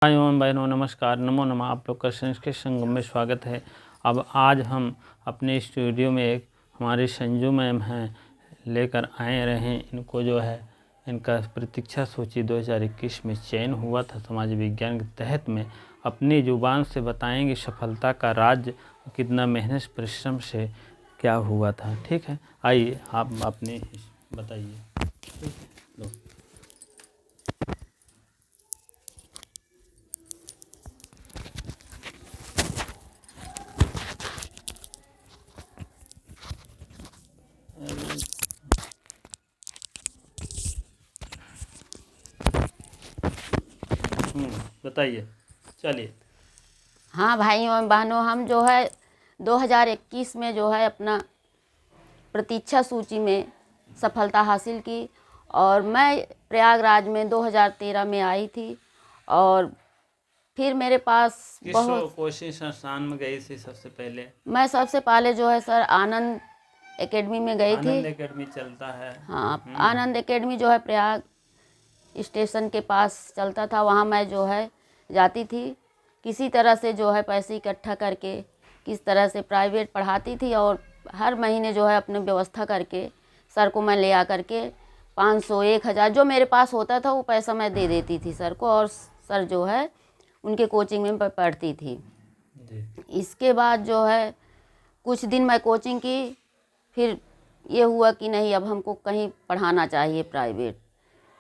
भाई एवं बहनों नमस्कार, नमो नमः। आप लोग का संस्कृत के संगम में स्वागत है। अब आज हम अपने स्टूडियो में एक हमारे संजू मैम हैं लेकर आए रहे। इनको जो है इनका प्रतीक्षा सूची 2021 में चयन हुआ था समाज विज्ञान के तहत में। अपनी जुबान से बताएंगे सफलता का राज, कितना मेहनत परिश्रम से क्या हुआ था। ठीक है, आइए आप अपने बताइए। लो। बताइए, चलिए। हाँ भाइयों और बहनों, हम जो है 2021 में जो है अपना प्रतीक्षा सूची में सफलता हासिल की। और मैं प्रयागराज में 2013 में आई थी। और फिर मेरे पास बहुत कोचिंग संस्थान में गई थी सबसे पहले? मैं सबसे पहले जो है सर आनंद एकेडमी में गई थी। आनंद एकेडमी चलता है। हाँ, आनंद एकेडमी जो है प्रयाग स्टेशन के पास चलता था। वहाँ मैं जो है जाती थी, किसी तरह से जो है पैसे इकट्ठा करके किस तरह से प्राइवेट पढ़ाती थी। और हर महीने जो है अपने व्यवस्था करके सर को मैं ले आ करके 500 1000 जो मेरे पास होता था वो पैसा मैं दे देती थी सर को। और सर जो है उनके कोचिंग में पढ़ती थी। इसके बाद जो है कुछ दिन मैं कोचिंग की, फिर ये हुआ कि नहीं, अब हमको कहीं पढ़ाना चाहिए प्राइवेट।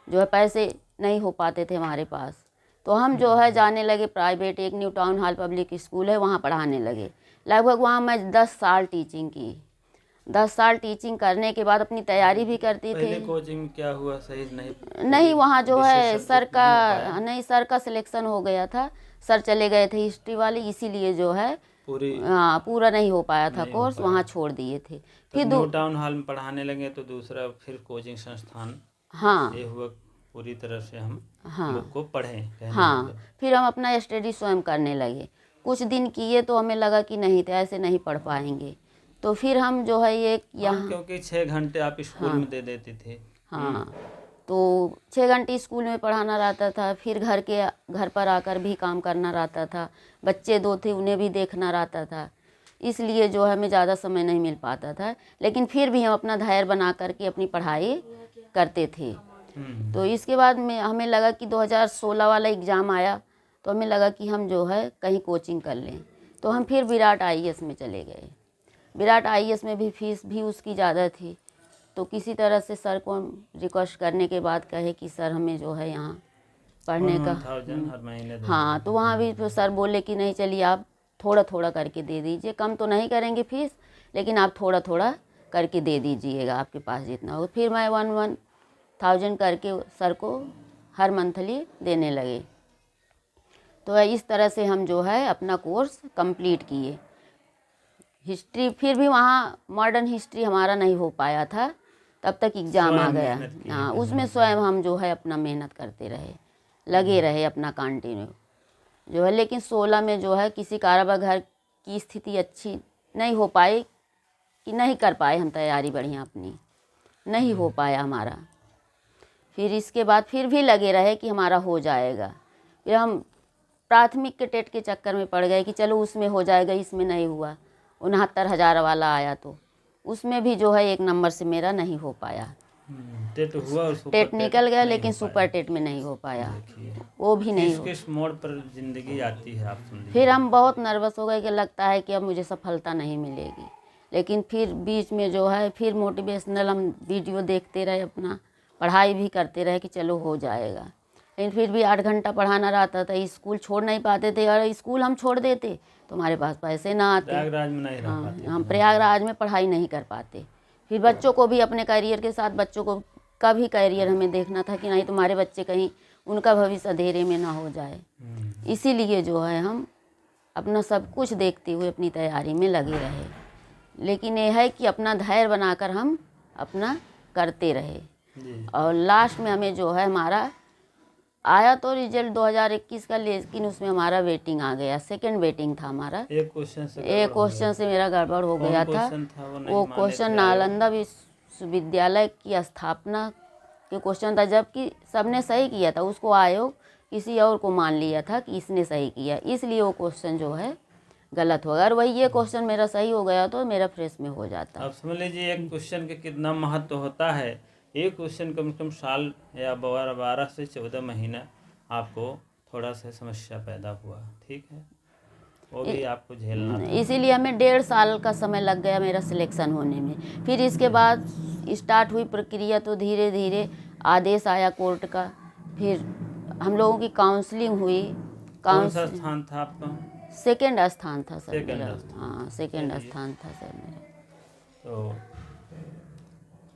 जो है पैसे नहीं हो पाते थे हमारे पास, तो हम जो है जाने लगे प्राइवेट। एक new town hall public school है, वहाँ पढ़ाने लगे। लगभग वहाँ मैं 10 साल टीचिंग की। 10 साल टीचिंग करने के बाद अपनी तैयारी भी करती थी। पहले कोचिंग क्या हुआ, सही नहीं वहाँ जो है सर का सिलेक्शन हो गया था। सर चले गए थे हिस्ट्री वाले, इसीलिए जो है पूरा नहीं हो पाया था कोर्स, वहाँ छोड़ दिए थे। फिर न्यू टाउन हॉल में पढ़ाने लगे तो दूसरा फिर कोचिंग संस्थान। हाँ, ये हुआ पूरी तरह से हम हाँ लोग को पढ़ें। हाँ, फिर हम अपना स्टडी स्वयं करने लगे। कुछ दिन किए तो हमें लगा कि नहीं तो ऐसे नहीं पढ़ पाएंगे। तो फिर हम जो है ये यहाँ क्योंकि 6 घंटे आप स्कूल में दे देते थे। हाँ, तो 6 घंटे स्कूल में पढ़ाना रहता था। फिर घर पर आकर भी काम करना रहता था। बच्चे 2 थे, उन्हें भी देखना रहता था। इसलिए जो है हमें ज़्यादा समय नहीं मिल पाता था। लेकिन फिर भी हम अपना धैर्य बना करके अपनी पढ़ाई करते थे। तो इसके बाद में हमें लगा कि 2016 वाला एग्ज़ाम आया, तो हमें लगा कि हम जो है कहीं कोचिंग कर लें। तो हम फिर विराट IAS में चले गए। विराट IAS में भी फीस भी उसकी ज़्यादा थी। तो किसी तरह से सर को रिक्वेस्ट करने के बाद कहे कि सर हमें जो है यहाँ पढ़ने का हर महीने हाँ, तो वहाँ भी तो सर बोले कि नहीं, चलिए आप थोड़ा थोड़ा करके दे दीजिए, कम तो नहीं करेंगे फीस, लेकिन आप थोड़ा थोड़ा करके दे दीजिएगा, आपके पास जितना हो। फिर मैं 1,000 करके सर को हर मंथली देने लगे। तो इस तरह से हम जो है अपना कोर्स कंप्लीट किए। हिस्ट्री फिर भी वहाँ मॉडर्न हिस्ट्री हमारा नहीं हो पाया था, तब तक एग्ज़ाम आ गया। हाँ, उसमें स्वयं हम जो है अपना मेहनत करते रहे, लगे रहे अपना कंटिन्यू जो है। लेकिन 16 में जो है किसी कारणवश घर की स्थिति अच्छी नहीं हो पाई कि नहीं कर पाए हम तैयारी बढ़िया अपनी, नहीं हो पाया हमारा। फिर इसके बाद फिर भी लगे रहे कि हमारा हो जाएगा। फिर हम प्राथमिक के टेट के चक्कर में पड़ गए कि चलो उसमें हो जाएगा, इसमें नहीं हुआ। 69,000 वाला आया तो उसमें भी जो है 1 नंबर से मेरा नहीं हो पाया। टेट हुआ और टेट निकल गया, लेकिन सुपर टेट में नहीं हो पाया, वो भी नहीं हो। किस मोड़ पर जिंदगी आती है, आप समझिए। फिर हम बहुत नर्वस हो गए कि लगता है कि अब मुझे सफलता नहीं मिलेगी। लेकिन फिर बीच में जो है फिर मोटिवेशनल हम वीडियो देखते रहे, अपना पढ़ाई भी करते रहे कि चलो हो जाएगा। लेकिन फिर भी 8 घंटा पढ़ाना रहता था, स्कूल छोड़ नहीं पाते थे। और स्कूल हम छोड़ देते तो हमारे पास पैसे ना आते। प्रयागराज में नहीं रह पाते। हम प्रयागराज में पढ़ाई नहीं कर पाते। फिर बच्चों को भी अपने करियर के साथ बच्चों को का भी करियर हमें देखना था कि नहीं तुम्हारे बच्चे कहीं उनका भविष्य अंधेरे में ना हो जाए। इसीलिए जो है हम अपना सब कुछ देखते हुए अपनी तैयारी में लगे रहे। लेकिन ये है कि अपना धैर्य बनाकर हम अपना करते रहे। और लास्ट में हमें जो है हमारा आया तो रिजल्ट 2021 का, लेकिन उसमें हमारा वेटिंग आ गया। सेकंड वेटिंग था हमारा। एक क्वेश्चन से मेरा गड़बड़ हो गया था। वो क्वेश्चन नालंदा विश्वविद्यालय की स्थापना के क्वेश्चन था, जबकि सबने सही किया था। उसको आयोग किसी और को मान लिया था कि इसने सही किया, इसलिए वो क्वेश्चन जो है गलत होगा। और वही ये क्वेश्चन मेरा सही हो गया तो मेरा फ्रेश में हो जाता। अब समझ लीजिए एक क्वेश्चन के कितना महत्व होता है। एक क्वेश्चन कम से कम साल या 12 से 14 महीना आपको थोड़ा सा समस्या पैदा हुआ, ठीक है, वो भी आपको झेलना था। इसीलिए हमें 1.5 साल का समय लग गया मेरा सिलेक्शन होने में। फिर इसके बाद स्टार्ट हुई प्रक्रिया, तो धीरे धीरे आदेश आया कोर्ट का, फिर हम लोगों की काउंसलिंग हुई। कौन सा स्थान था आपका? सेकेंड स्थान था सर सेकंड मेरा। स्थान। हाँ, सेकेंड स्थान था सर मेरा। तो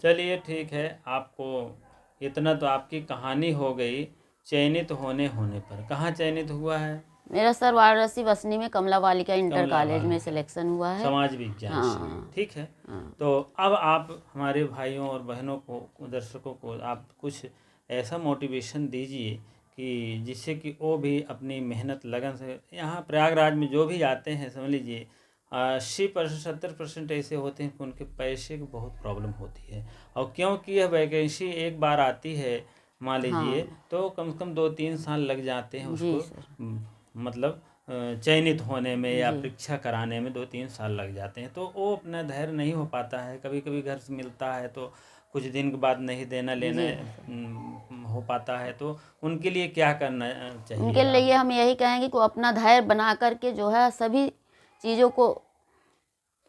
चलिए ठीक है, आपको इतना तो आपकी कहानी हो गई। चयनित होने पर कहाँ चयनित हुआ है? मेरा सर वाराणसी बसनी में कमला बालिका इंटर कमला कॉलेज में बालिका। सिलेक्शन हुआ है। समाज विज्ञान से, हाँ। ठीक है। हाँ। तो अब आप हमारे भाइयों और बहनों को, दर्शकों को आप कुछ ऐसा मोटिवेशन दीजिए कि जिससे कि वो भी अपनी मेहनत लगन से, यहाँ प्रयागराज में जो भी आते हैं समझ लीजिए 80% 70% ऐसे होते हैं कि उनके पैसे की बहुत प्रॉब्लम होती है। और क्योंकि यह वैकेंसी एक बार आती है मान लीजिए, तो कम से कम 2-3 साल लग जाते हैं जी उसको सर। मतलब चयनित होने में या जी। परीक्षा कराने में 2-3 साल लग जाते हैं। तो वो अपना धैर्य नहीं हो पाता है। कभी कभी घर से मिलता है तो कुछ दिन के बाद नहीं देना लेना हो पाता है। तो उनके लिए क्या करना चाहिए? उनके लिए हम यही कहेंगे कि वो अपना धैर्य बना करके जो है सभी चीज़ों को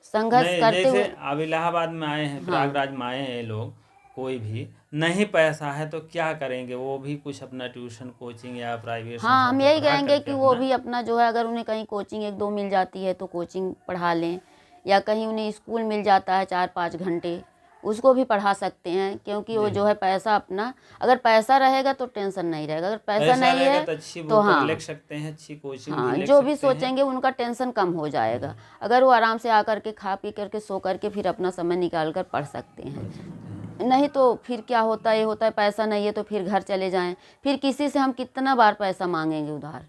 संघर्ष नहीं, करते जैसे हुए। अब इलाहाबाद में आए हैं, हाँ। प्रयागराज में आए हैं लोग, कोई भी नहीं पैसा है तो क्या करेंगे? वो भी कुछ अपना ट्यूशन कोचिंग या प्राइवेट हाँ, हम संस्था से यही पढ़ा कहेंगे करके कि वो अपना, भी अपना जो है, अगर उन्हें कहीं कोचिंग 1-2 मिल जाती है तो कोचिंग पढ़ा लें, या कहीं उन्हें स्कूल मिल जाता है 4-5 घंटे, उसको भी पढ़ा सकते हैं। क्योंकि वो जी। जो है पैसा अपना, अगर पैसा रहेगा तो टेंशन नहीं रहेगा, अगर पैसा पैसा नहीं रहेगा है तो अच्छी तो बुक हाँ। लिख सकते हैं, अच्छी कोचिंग हाँ, भी ले जो भी सकते हैं। सोचेंगे उनका टेंशन कम हो जाएगा। अगर वो आराम से आकर के खा पी करके सो करके फिर अपना समय निकाल कर पढ़ सकते हैं। नहीं तो फिर क्या होता है, ये होता है पैसा नहीं है तो फिर घर चले जाएं, फिर किसी से हम कितना बार पैसा मांगेंगे उधार।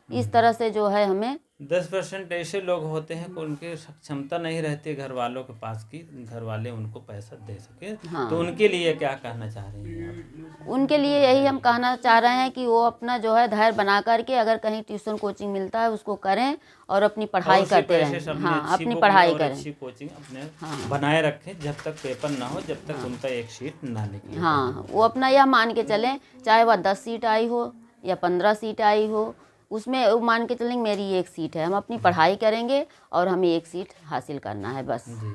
इस तरह से जो है हमें 10% ऐसे लोग होते हैं कि उनकी क्षमता नहीं रहती घर वालों के पास की घर वाले उनको पैसा दे सके। हाँ। तो उनके लिए क्या कहना चाह रही हैं आप? उनके लिए यही हम कहना चाह रहे हैं कि वो अपना जो है धैर्य बना करके, अगर कहीं ट्यूशन कोचिंग मिलता है उसको करें और अपनी पढ़ाई करते रहें। हाँ, अपनी पढ़ाई करें, अच्छी कोचिंग अपने बनाए रखें जब तक पेपर ना हो, जब तक उनका एक सीट ना निकले। हाँ, वो अपना यह मान के चलें, चाहे वह 10 सीट आई हो या 15 सीट आई हो, उसमें वो मान के चलेंगे मेरी 1 सीट है, हम अपनी पढ़ाई करेंगे और हमें 1 सीट हासिल करना है बस। जी।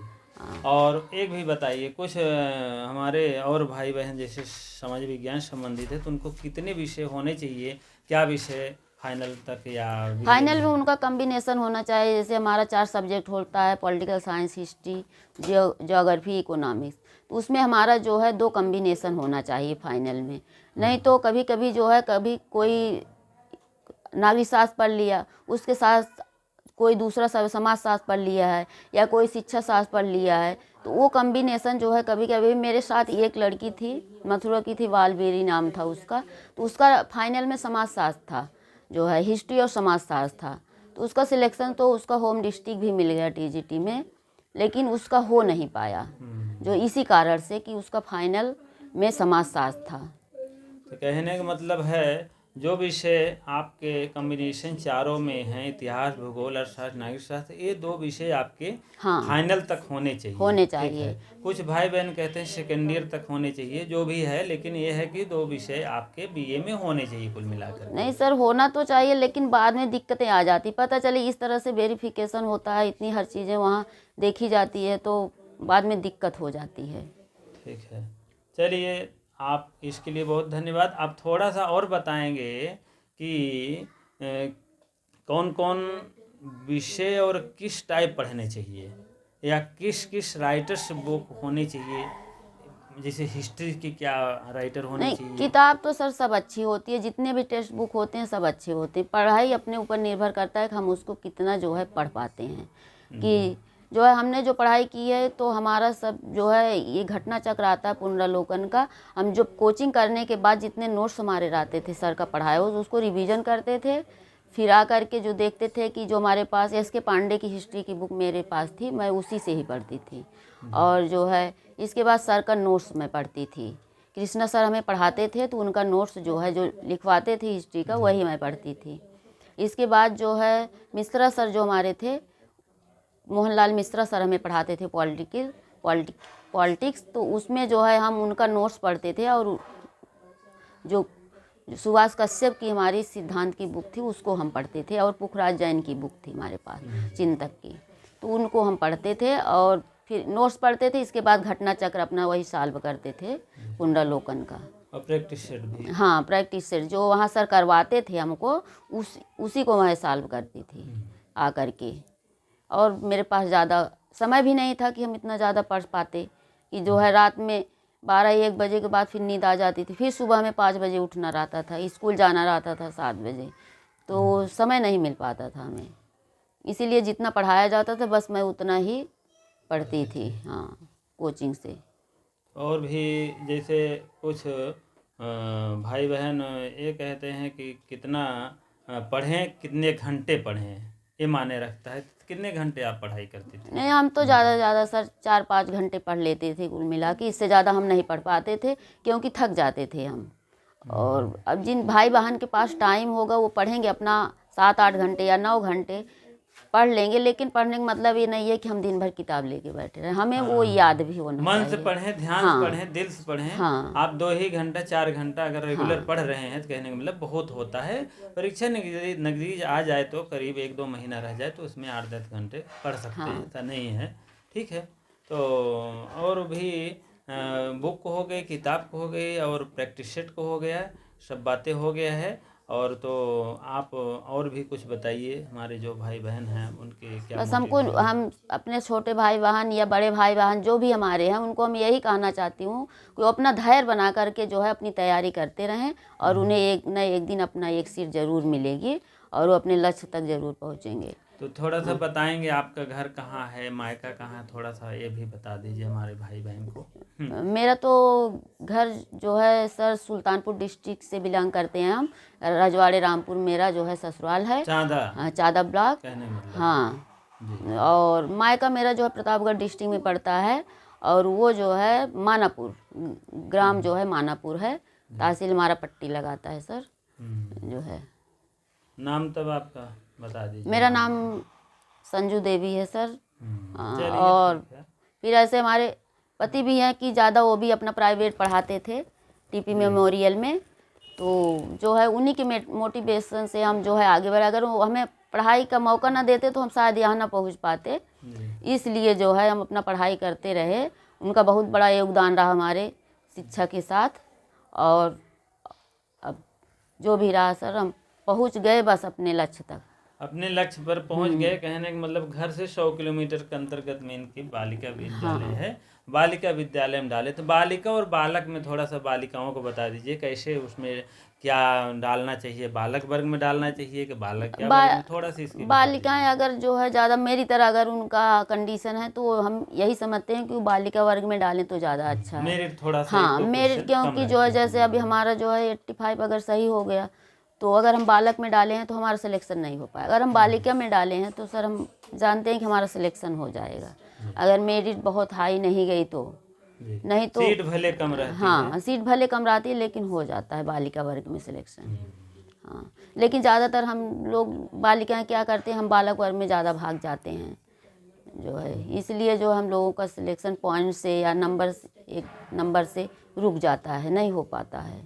और एक भी बताइए, कुछ हमारे और भाई बहन जैसे समाज विज्ञान संबंधित है तो उनको कितने विषय होने चाहिए? क्या विषय फाइनल तक या फाइनल में उनका कम्बिनेशन होना चाहिए। जैसे हमारा 4 सब्जेक्ट होता है, political science, history, geography, economics, तो उसमें हमारा जो है 2 कम्बिनेशन होना चाहिए फाइनल में। नहीं तो कभी कभी जो है, कभी कोई नागरिक शास्त्र पढ़ लिया, उसके साथ कोई दूसरा समाज शास्त्र पढ़ लिया है, या कोई शिक्षा शास्त्र पढ़ लिया है, तो वो कम्बिनेशन जो है कभी कभी। मेरे साथ एक लड़की थी, मथुरा की थी, वालबेरी नाम था उसका, तो उसका फाइनल में समाज शास्त्र था, जो है हिस्ट्री और समाज शास्त्र था। तो उसका सिलेक्शन तो उसका होम डिस्ट्रिक्ट भी मिल गया टीजीटी में, लेकिन उसका हो नहीं पाया, जो इसी कारण से कि उसका फाइनल में समाज शास्त्र था। तो कहने का मतलब है जो विषय आपके कॉम्बिनेशन चारों में हैं, इतिहास, भूगोल, अर्थशास्त्र, नागरिक शास्त्र, ये 2 विषय आपके हाँ, फाइनल तक होने चाहिए। होने ठीक चाहिए। है। कुछ भाई बहन कहते हैं सेकेंड ईयर तक होने चाहिए, जो भी है, लेकिन ये है कि 2 विषय आपके बीए में होने चाहिए कुल मिलाकर। नहीं सर, होना तो चाहिए, लेकिन बाद में दिक्कतें आ जाती। पता चले इस तरह से वेरिफिकेशन होता है, इतनी हर चीज़ें वहाँ देखी जाती है, तो बाद में दिक्कत हो जाती है। ठीक है, चलिए आप इसके लिए बहुत धन्यवाद। आप थोड़ा सा और बताएंगे कि कौन कौन विषय और किस टाइप पढ़ने चाहिए, या किस किस राइटर से बुक होनी चाहिए? जैसे हिस्ट्री की क्या राइटर होने नहीं, चाहिए? किताब तो सर सब अच्छी होती है, जितने भी टेक्स्ट बुक होते हैं सब अच्छे होते हैं। पढ़ाई अपने ऊपर निर्भर करता है कि हम उसको कितना जो है पढ़ पाते हैं। कि जो है हमने जो पढ़ाई की है, तो हमारा सब जो है ये घटना चक्र आता है पुनरावलोकन का। हम जो कोचिंग करने के बाद जितने नोट्स हमारे रहते थे सर का पढ़ाए हुए, उसको रिवीजन करते थे, फिर आ करके जो देखते थे कि जो हमारे पास एस के पांडे की हिस्ट्री की बुक मेरे पास थी, मैं उसी से ही पढ़ती थी। और जो है इसके बाद सर का नोट्स मैं पढ़ती थी कृष्णा सर हमें पढ़ाते थे तो उनका नोट्स जो है जो लिखवाते थे हिस्ट्री का वही मैं पढ़ती थी। इसके बाद जो है मिश्रा सर जो हमारे थे, मोहनलाल मिश्रा सर हमें पढ़ाते थे पॉलिटिक्स, तो उसमें जो है हम उनका नोट्स पढ़ते थे और जो सुभाष कश्यप की हमारी सिद्धांत की बुक थी उसको हम पढ़ते थे और पुखराज जैन की बुक थी हमारे पास चिंतक की, तो उनको हम पढ़ते थे और फिर नोट्स पढ़ते थे। इसके बाद घटना चक्र अपना वही सॉल्व करते थे पुनरावलोकन का। और प्रैक्टिस सेट भी? हाँ, प्रैक्टिस सेट जो वहाँ सर करवाते थे हमको उसी को मैं सॉल्व करती थी आ कर के। और मेरे पास ज़्यादा समय भी नहीं था कि हम इतना ज़्यादा पढ़ पाते, कि जो है रात में 12-1 बजे के बाद फिर नींद आ जाती थी, फिर सुबह में 5 बजे उठना रहता था, स्कूल जाना रहता था 7 बजे, तो समय नहीं मिल पाता था हमें। इसीलिए जितना पढ़ाया जाता था बस मैं उतना ही पढ़ती थी। हाँ, कोचिंग से। और भी जैसे कुछ भाई बहन ये कहते हैं कि कितना पढ़ें, कितने घंटे पढ़ें, ये माने रखता है। कितने घंटे आप पढ़ाई करती थी? नहीं, हम तो ज़्यादा से ज़्यादा सर 4-5 घंटे पढ़ लेते थे कुल मिला के, इससे ज़्यादा हम नहीं पढ़ पाते थे क्योंकि थक जाते थे हम। और अब जिन भाई बहन के पास टाइम होगा वो पढ़ेंगे अपना 7-8 घंटे या 9 घंटे पढ़ लेंगे, लेकिन पढ़ने का मतलब ये नहीं है कि हम दिन भर किताब लेके बैठे रहे, हमें वो याद भी होना मन से चाहिए। पढ़ें, ध्यान से पढ़ें, दिल से पढ़ें। हाँ। आप 2 ही घंटा 4 घंटा अगर रेगुलर पढ़ रहे हैं तो कहने का मतलब बहुत होता है। परीक्षा नजदीक आ जाए तो करीब 1-2 महीना रह जाए तो उसमें 8-10 घंटे पढ़ सकते हैं, ऐसा नहीं है। ठीक है, तो और भी बुक को हो गई, किताब को हो गई और प्रैक्टिस सेट को हो गया, सब बातें हो गया है। और तो आप और भी कुछ बताइए, हमारे जो भाई बहन हैं उनके क्या बस हमको, हम अपने छोटे भाई बहन या बड़े भाई बहन जो भी हमारे हैं उनको हम यही कहना चाहती हूँ कि वो अपना धैर्य बना करके जो है अपनी तैयारी करते रहें और उन्हें एक न एक दिन अपना एक सीट ज़रूर मिलेगी और वो अपने लक्ष्य तक ज़रूर पहुँचेंगे। तो थोड़ा सा बताएंगे आपका घर कहाँ है, मायका कहाँ है, थोड़ा सा ये भी बता दीजिए हमारे भाई बहन को। मेरा तो घर जो है सर सुल्तानपुर डिस्ट्रिक्ट से बिलोंग करते हैं हम, रजवाड़े रामपुर मेरा जो है ससुराल है, चांदा चादा ब्लॉक। कहने मतलब। हाँ जी। और मायका मेरा जो है प्रतापगढ़ डिस्ट्रिक्ट में पड़ता है और वो जो है मानापुर ग्राम जो है मानापुर है, तहसील हमारा पट्टी लगाता है सर जो है। नाम तब आपका बता दीजिए। मेरा नाम संजू देवी है सर। चलिए, और ठीक है। फिर ऐसे हमारे पति भी हैं कि ज़्यादा वो भी अपना प्राइवेट पढ़ाते थे टीपी मेमोरियल में, तो जो है उन्हीं के मोटिवेशन से हम जो है आगे बढ़े। अगर वो हमें पढ़ाई का मौका ना देते तो हम शायद यहाँ ना पहुँच पाते, इसलिए जो है हम अपना पढ़ाई करते रहे। उनका बहुत बड़ा योगदान रहा हमारे शिक्षा के साथ, और अब जो भी रहा सर हम पहुँच गए बस अपने लक्ष्य तक। अपने लक्ष्य पर पहुंच गए, कहने का मतलब घर से 100 किलोमीटर के अंतर्गत में इनकी बालिका विद्यालय है। बालिका विद्यालय में डाले, तो बालिका और बालक में थोड़ा सा बालिकाओं को बता दीजिए कैसे उसमें क्या डालना चाहिए, बालक वर्ग में डालना चाहिए कि बालक क्या वर्ग में, थोड़ा सा इसकी बालिकाएं अगर जो है ज़्यादा मेरी तरह अगर उनका कंडीशन है तो हम यही समझते हैं कि वो बालिका वर्ग में डालें तो ज़्यादा अच्छा है। मेरिट थोड़ा सा हाँ, मेरिट क्योंकि जो है जैसे अभी हमारा जो है 85 अगर सही हो गया तो अगर हम बालक में डाले हैं तो हमारा सिलेक्शन नहीं हो पाएगा। अगर हम बालिका में डाले हैं तो सर हम जानते हैं कि हमारा सिलेक्शन हो जाएगा। अगर मेरिट बहुत हाई नहीं गई तो नहीं तो सीट भले कम रहती है। हाँ, सीट भले कम रहती है लेकिन हो जाता है बालिका वर्ग में सिलेक्शन। हाँ, लेकिन ज़्यादातर हम लोग बालिकाएं क्या करते हैं, हम बालक वर्ग में ज़्यादा भाग जाते हैं जो है, इसलिए जो हम लोगों का सिलेक्शन पॉइंट से या एक नंबर से रुक जाता है, नहीं हो पाता है।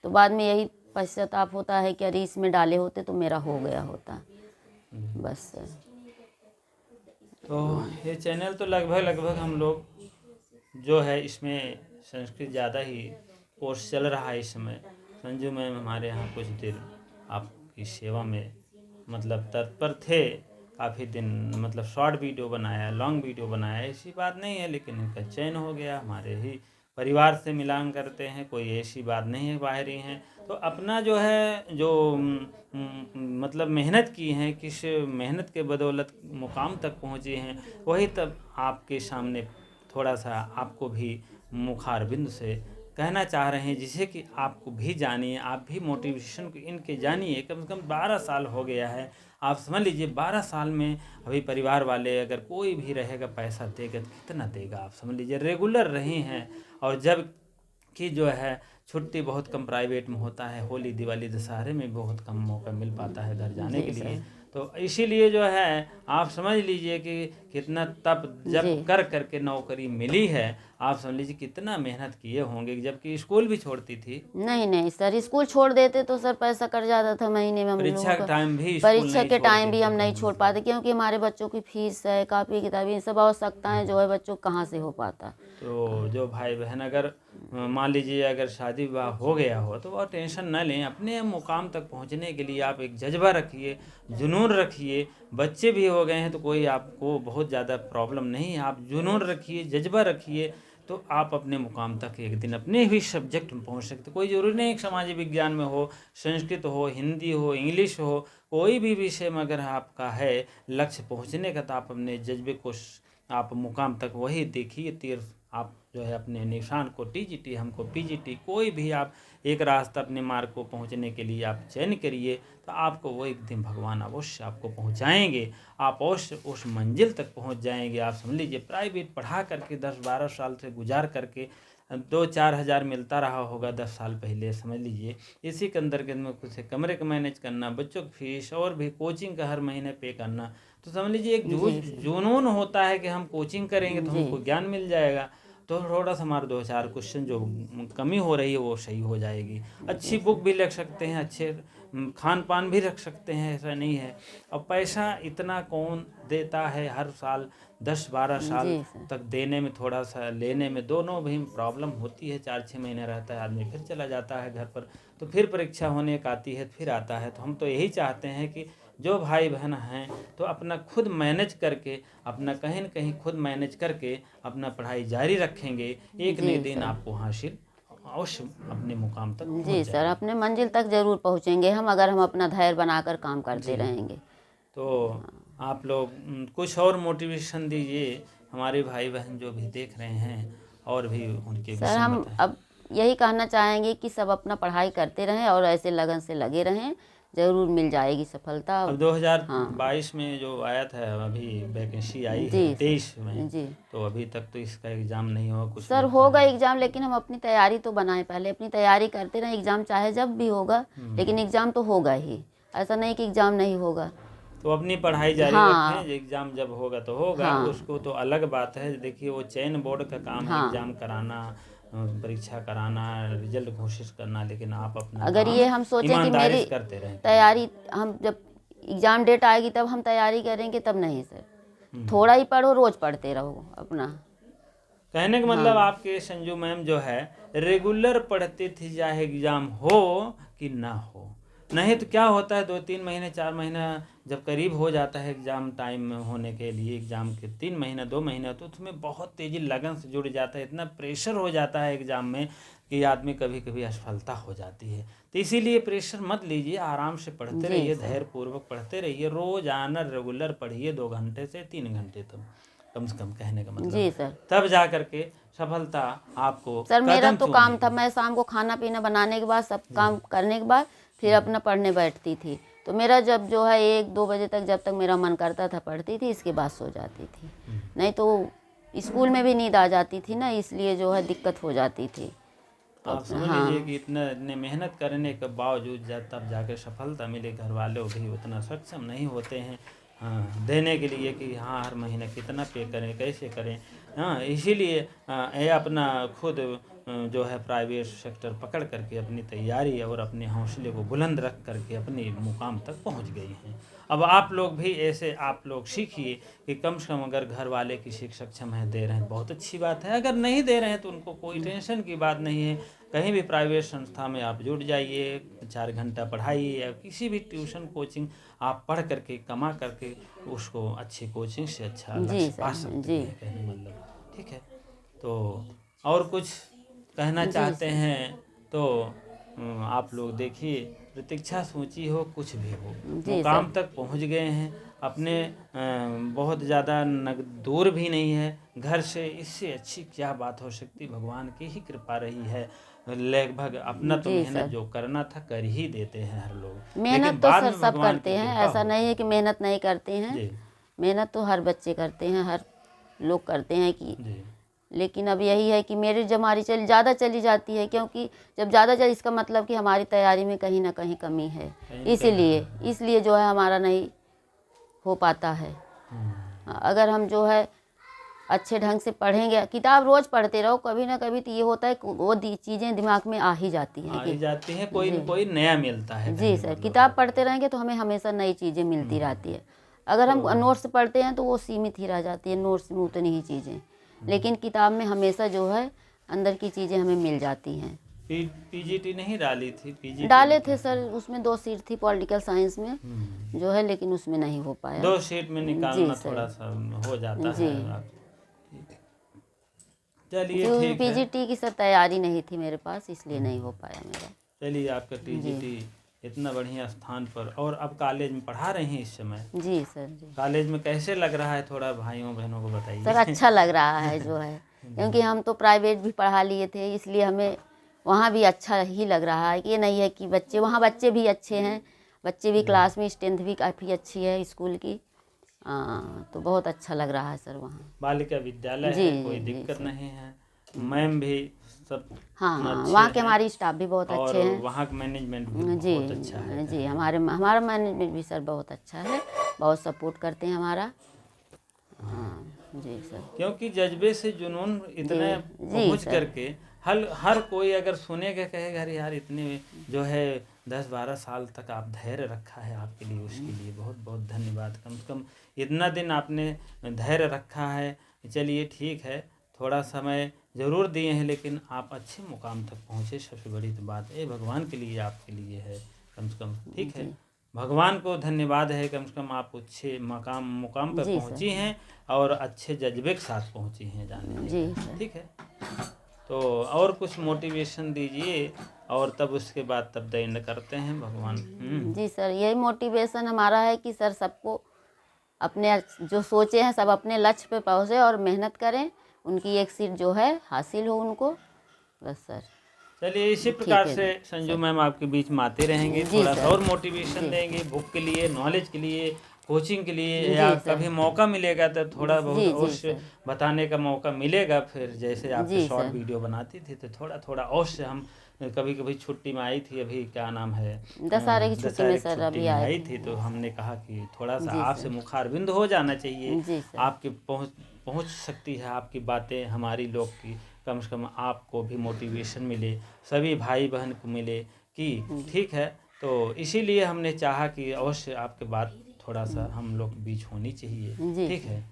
तो बाद में यही पश्चाताप होता है कि अरे इसमें डाले होते तो मेरा हो गया होता बस। तो ये चैनल तो लगभग हम लोग जो है इसमें संस्कृत ज़्यादा ही कोर्स चल रहा है इस समय। संजू मैम हमारे यहाँ कुछ देर आपकी सेवा में मतलब तत्पर थे, काफ़ी दिन मतलब शॉर्ट वीडियो बनाया, लॉन्ग वीडियो बनाया, ऐसी बात नहीं है, लेकिन इनका चयन हो गया। हमारे ही परिवार से मिलान करते हैं, कोई ऐसी बात नहीं है बाहरी हैं। तो अपना जो है जो मतलब मेहनत की है, किस मेहनत के बदौलत मुकाम तक पहुँचे हैं, वही तब आपके सामने थोड़ा सा आपको भी मुखारबिंद से कहना चाह रहे हैं, जिसे कि आपको भी जानिए, आप भी मोटिवेशन को इनके जानिए। कम से कम 12 साल हो गया है, आप समझ लीजिए 12 साल में अभी परिवार वाले अगर कोई भी रहेगा पैसा देगा तो कितना देगा, आप समझ लीजिए रेगुलर रहे हैं। और जब कि जो है छुट्टी बहुत कम प्राइवेट में होता है, होली दिवाली दशहरे में बहुत कम मौका मिल पाता है घर जाने के लिए। तो इसीलिए जो है आप समझ लीजिए कि कितना तप जब कर करके नौकरी मिली है। आप समझ लीजिए कितना मेहनत किए होंगे, जबकि स्कूल भी छोड़ती थी। नहीं सर, स्कूल छोड़ देते तो सर पैसा कट जाता था महीने में हम लोगों परीक्षा का। के टाइम भी परीक्षा के टाइम भी हम नहीं छोड़ पाते, क्योंकि हमारे बच्चों की फीस है, कापी किताबी, इन सब आवश्यकताएं जो है बच्चों कहाँ से हो पाता। तो जो भाई बहन अगर मान लीजिए अगर शादी विवाह हो गया हो तो वह टेंशन न लें, अपने मुकाम तक पहुंचने के लिए आप एक जज्बा रखिए, जुनून रखिए। बच्चे भी हो गए हैं तो कोई आपको बहुत ज़्यादा प्रॉब्लम नहीं है, आप जुनून रखिए, जज्बा रखिए, तो आप अपने मुकाम तक एक दिन अपने भी सब्जेक्ट में पहुंच सकते। कोई ज़रूरी नहीं कि समाज विज्ञान में हो, संस्कृत हो, हिंदी हो, इंग्लिश हो, कोई भी विषय में अगर आपका है लक्ष्य पहुंचने का, तो आप अपने जज्बे को आप मुकाम तक वही देखिए, तीर आप जो है अपने निशान को, टीजीटी हमको पीजीटी, कोई भी आप एक रास्ता अपने मार्ग को पहुंचने के लिए आप चयन करिए, तो आपको वो एक दिन भगवान अवश्य आपको पहुंचाएंगे, आप अवश्य उस मंजिल तक पहुंच जाएंगे। आप समझ लीजिए प्राइवेट पढ़ा करके 10-12 साल से गुजार करके 2-4 हज़ार मिलता रहा होगा 10 साल पहले, समझ लीजिए। इसी के अंदर के में कुछ कमरे का मैनेज करना, बच्चों की फीस और भी कोचिंग का हर महीने पे करना, तो समझ लीजिए एक जुनून होता है कि हम कोचिंग करेंगे तो हमको ज्ञान मिल जाएगा। तो थोड़ा सा हमारे 2-4 क्वेश्चन जो कमी हो रही है वो सही हो जाएगी। अच्छी बुक भी रख सकते हैं, अच्छे खान पान भी रख सकते हैं, ऐसा नहीं है। अब पैसा इतना कौन देता है हर साल, 10-12 साल तक देने में, थोड़ा सा लेने में, दोनों भी प्रॉब्लम होती है। 4-6 महीने रहता है आदमी, फिर चला जाता है घर पर, तो फिर परीक्षा होने एक आती है, फिर आता है। तो हम तो यही चाहते हैं कि जो भाई बहन हैं तो अपना खुद मैनेज करके, अपना कहीं न कहीं खुद मैनेज करके अपना पढ़ाई जारी रखेंगे, एक न दिन आपको हासिल अवश्य अपने मुकाम तक पहुंच जी सर, अपने मंजिल तक जरूर पहुंचेंगे हम, अगर हम अपना धैर्य बनाकर काम करते रहेंगे। तो आप लोग कुछ और मोटिवेशन दीजिए हमारे भाई बहन जो भी देख रहे हैं, और भी उनके सर हम अब यही कहना चाहेंगे कि सब अपना पढ़ाई करते रहें और ऐसे लगन से लगे रहें, जरूर मिल जाएगी सफलता। अब 2022 में जो आया था अभी वैकेंसी आई है 23 में जी, तो अभी तक तो इसका एग्ज़ाम नहीं हुआ कुछ सर, होगा एग्ज़ाम, लेकिन हम अपनी तैयारी तो बनाएं, पहले अपनी तैयारी करते रहें। एग्ज़ाम चाहे जब भी होगा, लेकिन एग्ज़ाम तो होगा ही, ऐसा नहीं कि एग्ज़ाम नहीं होगा। तो अपनी पढ़ाई जारी रखें, एग्ज़ाम जब होगा तो होगा, उसको तो अलग बात है। देखिए वो चयन बोर्ड का काम है एग्ज़ाम कराना, परीक्षा कराना, रिजल्ट घोषित करना, लेकिन आप अपना अगर ये हम सोचें कि मेरी करते रहें तैयारी, हम जब एग्ज़ाम डेट आएगी तब हम तैयारी करेंगे, तब नहीं सर। थोड़ा ही पढ़ो, रोज़ पढ़ते रहो अपना। कहने का मतलब आपके संजू मैम जो है रेगुलर पढ़ते थे, चाहे एग्ज़ाम हो कि ना हो। नहीं तो क्या होता है 2-3 महीने 4 महीना जब करीब हो जाता है एग्ज़ाम टाइम में होने के लिए, एग्ज़ाम के 3 महीना 2 महीना, तो उसमें बहुत तेज़ी लगन से जुड़ जाता है, इतना प्रेशर हो जाता है एग्ज़ाम में कि आदमी कभी कभी असफलता हो जाती है। तो इसीलिए प्रेशर मत लीजिए, आराम से पढ़ते रहिए, धैर्यपूर्वक पढ़ते रहिए, रोज़ाना रेगुलर पढ़िए 2 घंटे से 3 घंटे तक कम से कम, कहने का मतलब जी सर। तब जा करके सफलता आपको। सर मेरा तो काम था, मैं शाम को खाना पीना बनाने के बाद, सब काम करने के बाद फिर अपना पढ़ने बैठती थी। तो मेरा जब जो है 1-2 बजे तक, जब तक मेरा मन करता था पढ़ती थी, इसके बाद सो जाती थी। नहीं तो स्कूल में भी नींद आ जाती थी ना, इसलिए जो है दिक्कत हो जाती थी। तो आप समझ लीजिए कि इतने मेहनत करने के बावजूद तब जाकर सफलता मिले, घर वाले भी उतना सक्षम नहीं होते हैं देने के लिए कि हाँ हर महीने कितना पे करें, कैसे करें। इसीलिए ये अपना खुद जो है प्राइवेट सेक्टर पकड़ करके अपनी तैयारी और अपने हौसले को बुलंद रख करके अपने मुकाम तक पहुंच गई हैं। अब आप लोग भी ऐसे आप लोग सीखिए कि कम से कम अगर घर वाले किसी सक्षम है, दे रहे हैं, बहुत अच्छी बात है। अगर नहीं दे रहे हैं तो उनको कोई टेंशन की बात नहीं है, कहीं भी प्राइवेट संस्था में आप जुड़ जाइए, 4 घंटा पढ़ाइए, या किसी भी ट्यूशन कोचिंग आप पढ़ करके कमा करके उसको अच्छी कोचिंग से अच्छा लक्ष्य पा सकते हैं, कहने मतलब। ठीक है, तो और कुछ कहना चाहते हैं तो आप लोग देखिए, प्रतीक्षा सूची हो कुछ भी हो, मुकाम तक पहुंच गए हैं अपने, बहुत ज़्यादा दूर भी नहीं है घर से, इससे अच्छी क्या बात हो सकती। भगवान की ही कृपा रही है, लगभग अपना तो मेहनत जो करना था कर ही देते हैं हर लोग। मेहनत तो सर सब करते हैं, ऐसा नहीं है कि मेहनत नहीं करते हैं, मेहनत तो हर बच्चे करते हैं, हर लोग करते हैं कि लेकिन अब यही है कि मेरिट हमारी ज़्यादा चली जाती है, क्योंकि जब ज़्यादा चली इसका मतलब कि हमारी तैयारी में कहीं ना कहीं कमी है, इसलिए जो है हमारा नहीं हो पाता है। अगर हम जो है अच्छे ढंग से पढ़ेंगे, किताब रोज़ पढ़ते रहो, कभी ना कभी तो ये होता है वो चीज़ें दिमाग में आ ही जाती हैं कोई न कोई नया मिलता है। जी सर, किताब पढ़ते रहेंगे तो हमें हमेशा नई चीज़ें मिलती रहती है। अगर हम नोट्स पढ़ते हैं तो वो सीमित ही रह जाती है, नोट्स में उतनी ही चीज़ें, लेकिन किताब में हमेशा जो है अंदर की चीज़ें हमें मिल जाती हैं। पीजीटी नहीं डाली थी? पीजीटी डाले थे सर, उसमें 2 सीट थी पॉलिटिकल साइंस में जो है, लेकिन उसमें नहीं हो पाया। 2 सीट में निकालना थोड़ा सा हो जाता है। चलिए ठीक है। पीजीटी की सर तैयारी नहीं थी मेरे पास, इसलिए नहीं हो पाया मेरा। चलिए आपका टीजीटी इतना बढ़िया स्थान पर, और अब कॉलेज में पढ़ा रहे हैं इस समय? जी सर जी। कॉलेज में कैसे लग रहा है, थोड़ा भाइयों बहनों को बताइए। सर अच्छा लग रहा है जो है, क्योंकि हम तो प्राइवेट भी पढ़ा लिए थे, इसलिए हमें वहाँ भी अच्छा ही लग रहा है। कि ये नहीं है कि वहाँ बच्चे भी अच्छे हैं, बच्चे भी क्लास में स्ट्रेंथ भी काफ़ी अच्छी है स्कूल की, तो बहुत अच्छा लग रहा है सर वहाँ। बालिका विद्यालय है, कोई दिक्कत नहीं है, मैम भी सब हाँ, वहाँ के हमारी स्टाफ भी बहुत अच्छे हैं, वहाँ का मैनेजमेंट भी बहुत अच्छा है। जी, हमारा मैनेजमेंट भी सर बहुत अच्छा है, बहुत सपोर्ट करते हैं हमारा। जी सर, क्योंकि जज्बे से जुनून इतने पहुँच करके हर कोई अगर सुनेगा कहेगा अरे यार इतने जो है 10-12 साल तक आप धैर्य रखा है, आपके लिए उसके लिए बहुत बहुत धन्यवाद। कम से कम इतना दिन आपने धैर्य रखा है। चलिए ठीक है, थोड़ा समय ज़रूर दिए हैं, लेकिन आप अच्छे मुकाम तक पहुँचे, सबसे बड़ी तो बात है भगवान के लिए आपके लिए है कम से कम। ठीक है, भगवान को धन्यवाद है, कम से कम आप अच्छे मुकाम पर पहुँची हैं और अच्छे जज्बे के साथ पहुँची हैं जाने में। ठीक है, तो और कुछ मोटिवेशन दीजिए और तब उसके बाद तब द एंड करते हैं भगवान। जी सर, यही मोटिवेशन हमारा है कि सर सबको अपने जो सोचे हैं सब अपने लक्ष्य पे पहुँचे और मेहनत करें, उनकी एक सीट जो है हासिल हो उनको, बस सर। चलिए इसी प्रकार से संजू मैम आपके बीच में आते रहेंगे, थोड़ा सा और मोटिवेशन देंगे, बुक के लिए, नॉलेज के लिए, कोचिंग के लिए, या कभी मौका मिलेगा तो थोड़ा बहुत और बताने का मौका मिलेगा। फिर जैसे आपके शॉर्ट वीडियो बनाती थी तो थोड़ा थोड़ा और से हम कभी कभी छुट्टी में आई थी, अभी क्या नाम है दशहरे की छुट्टी में सर अभी आई थी, तो हमने कहा कि थोड़ा सा आपसे मुखारबिंद हो जाना चाहिए, आपके पहुँच सकती है आपकी बातें हमारी लोग की, कम से कम आपको भी मोटिवेशन मिले, सभी भाई बहन को मिले कि ठीक है। तो इसीलिए हमने चाहा कि अवश्य आपके बात थोड़ा सा हम लोग के बीच होनी चाहिए। ठीक है,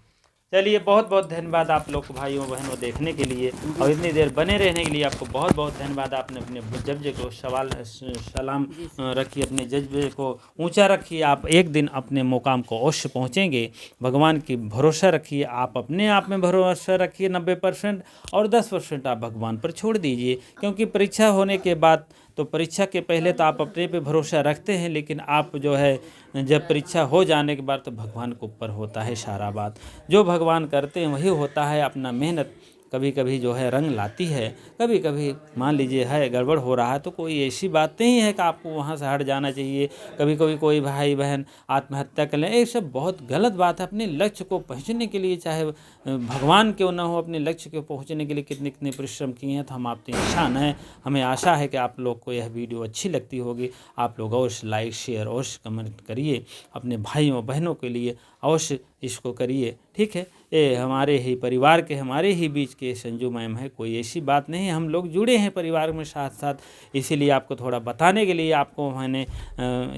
चलिए बहुत बहुत धन्यवाद आप लोग भाइयों बहनों देखने के लिए, और इतनी देर बने रहने के लिए आपको बहुत बहुत धन्यवाद। आपने अपने जज्बे को सलाम रखिए, अपने जज्बे को ऊंचा रखिए। आप एक दिन अपने मुकाम को अवश्य पहुंचेंगे, भगवान की भरोसा रखिए, आप अपने आप में भरोसा रखिए 90% और 10% आप भगवान पर छोड़ दीजिए। क्योंकि परीक्षा होने के बाद तो परीक्षा के पहले तो आप अपने पे भरोसा रखते हैं, लेकिन आप जो है जब परीक्षा हो जाने के बाद तो भगवान के ऊपर होता है सारा बात। जो भगवान करते हैं वही होता है। अपना मेहनत कभी कभी जो है रंग लाती है, कभी कभी मान लीजिए है गड़बड़ हो रहा है तो कोई ऐसी बात नहीं है कि आपको वहाँ से हट जाना चाहिए। कभी कभी कोई भाई बहन आत्महत्या कर लें, ये सब बहुत गलत बात है। अपने लक्ष्य को पहुँचने के लिए चाहे भगवान क्यों ना हो, अपने लक्ष्य को पहुँचने के लिए कितने कितने परिश्रम किए हैं, तो हम आपके इंसान हैं। हमें आशा है कि आप लोग को यह वीडियो अच्छी लगती होगी। आप लोग अवश्य लाइक शेयर अवश्य कमेंट करिए, अपने भाइयों बहनों के लिए अवश्य इसको करिए। ठीक है, ये हमारे ही परिवार के हमारे ही बीच के संजू मैम है, कोई ऐसी बात नहीं है, हम लोग जुड़े हैं परिवार में साथ साथ। इसीलिए आपको थोड़ा बताने के लिए आपको मैंने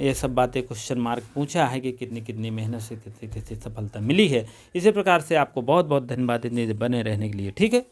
ये सब बातें क्वेश्चन मार्क पूछा है कि कितनी कितनी मेहनत से कितनी कितनी सफलता मिली है। इसी प्रकार से आपको बहुत बहुत धन्यवाद इतने बने रहने के लिए। ठीक है।